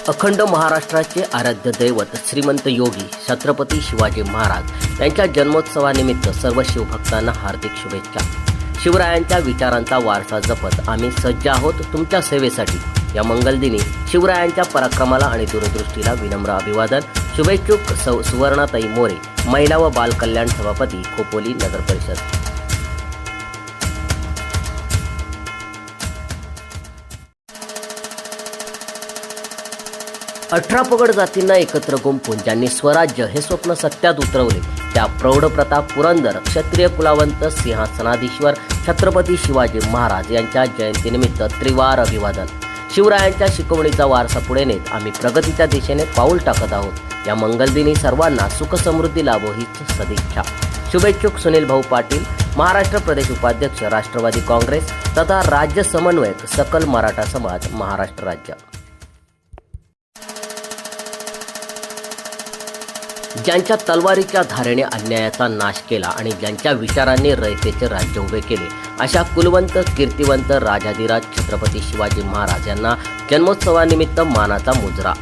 अखंड महाराष्ट्राचे आराध्य दैवत श्रीमंत योगी छत्रपती शिवाजी महाराज यांच्या जन्मोत्सवानिमित्त सर्व शिवभक्तांना हार्दिक शुभेच्छा। शिवरायांच्या विचारांचा वारसा जपत आम्ही सज्ज आहोत तुमच्या सेवेसाठी। या मंगलदिनी शिवरायांच्या पराक्रमाला आणि दूरदृष्टीला विनम्र अभिवादन। शुभेच्छुक सौ सुवर्णाताई मोरे, महिला व बाल कल्याण सभापती, खोपोली नगर परिषद। 18 पगड जातींना एकत्र गुंफून ज्यांनी स्वराज्य हे स्वप्न सत्यात उतरवले त्या प्रौढ प्रताप पुरंदर क्षत्रिय कुलावंत सिंहासनाधीश्वर छत्रपती शिवाजी महाराज यांच्या जयंतीनिमित्त त्रिवार अभिवादन। शिवरायांच्या शिकवणीचा वारसा पुढे नेत आम्ही प्रगतीच्या दिशेने पाऊल टाकत आहोत। या मंगलदिनी सर्वांना सुख समृद्धी लाभो हीच सदिच्छा। शुभेच्छुक सुनील भाऊ पाटील, महाराष्ट्र प्रदेश उपाध्यक्ष राष्ट्रवादी काँग्रेस तथा राज्य समन्वयक सकल मराठा समाज महाराष्ट्र राज्य। ज्यांच्या तलवारीच्या धारेने अन्यायाचा नाश केला आणि ज्यांच्या विचारांनी रयतेचे राज्य उभे केले अशा कुलवंत कीर्तिवंत राजाधिराज छत्रपती शिवाजी महाराज यांना जन्मोत्सवानिमित्त मानाचा मुजरा।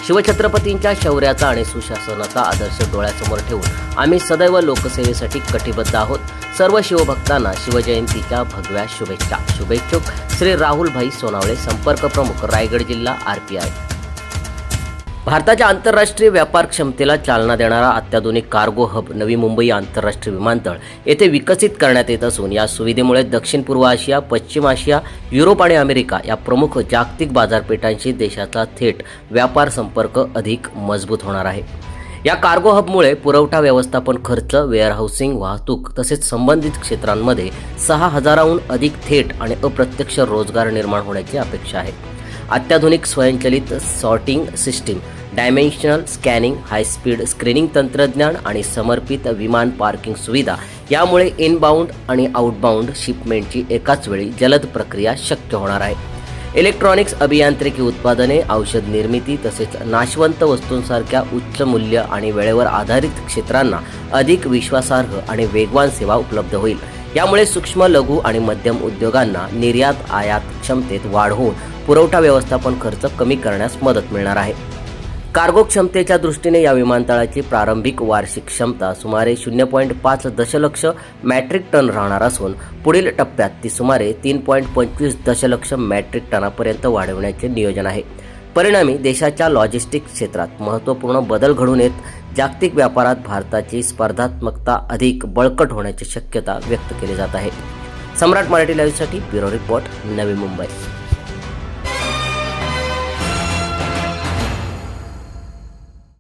शिवछत्रपतींच्या शौर्याचा आणि सुशासनाचा आदर्श डोळ्यासमोर ठेवून आम्ही सदैव लोकसेवेसाठी कटिबद्ध आहोत। सर्व शिवभक्तांना शिवजयंतीच्या भगव्या शुभेच्छा। शुभेच्छुक श्री राहुलभाई सोनावळे, संपर्क प्रमुख, रायगड जिल्हा, RPI। भारताच्या आंतरराष्ट्रीय व्यापार क्षमतेला चालना देणारा अत्याधुनिक कार्गो हब नवी मुंबई आंतरराष्ट्रीय विमानतळ येथे विकसित करण्यात येत असून या सुविधेमुळे दक्षिण पूर्व आशिया, पश्चिम आशिया, युरोप आणि अमेरिका या प्रमुख जागतिक बाजारपेठांशी देशाचा थेट व्यापार संपर्क अधिक मजबूत होणार आहे। या कार्गो हबमुळे पुरवठा व्यवस्थापन खर्च, वेअरहाऊसिंग, वाहतूक तसेच संबंधित क्षेत्रांमध्ये 6,000हून अधिक थेट आणि अप्रत्यक्ष रोजगार निर्माण होण्याची अपेक्षा आहे। अत्याधुनिक स्वयंचलित sorting system, dimensional scanning, high speed screening तंत्रज्ञान आणि समर्पित विमान पार्किंग सुविधा यामुळे इनबाउंड आणि आउटबाउंड शिपमेंटची एकाच वेळी जलद प्रक्रिया शक्य होणार आहे। इलेक्ट्रॉनिक्स, अभियांत्रिकी उत्पादने, औषध निर्मिती तसेच नाशवंत वस्तूंसारख्या उच्च मूल्य आणि वेळेवर आधारित क्षेत्रांना अधिक विश्वासार्ह आणि वेगवान सेवा उपलब्ध होईल। यामुळे सूक्ष्म, लघु आणि मध्यम उद्योगांना निर्यात आयात क्षमतेत वाढ होऊन पुरवठा व्यवस्थापन खर्च कमी करण्यास मदत मिळणार आहे। कार्गो क्षमतेच्या दृष्टीने या विमानतळाची प्रारंभिक वार्षिक क्षमता सुमारे 0.5 दशलक्ष मॅट्रिक टन राहणार असून पुढील टप्प्यात ती सुमारे 3.25 दशलक्ष मॅट्रिक टनापर्यंत वाढवण्याचे नियोजन आहे। परिणामी देशाच्या लॉजिस्टिक्स क्षेत्रात महत्त्वपूर्ण बदल घडून येत जागतिक व्यापारात भारताची स्पर्धात्मकता अधिक बळकट होण्याची शक्यता व्यक्त केली जात आहे। सम्राट मराठी लाईव्हसाठी ब्युरो रिपोर्ट, नवी मुंबई।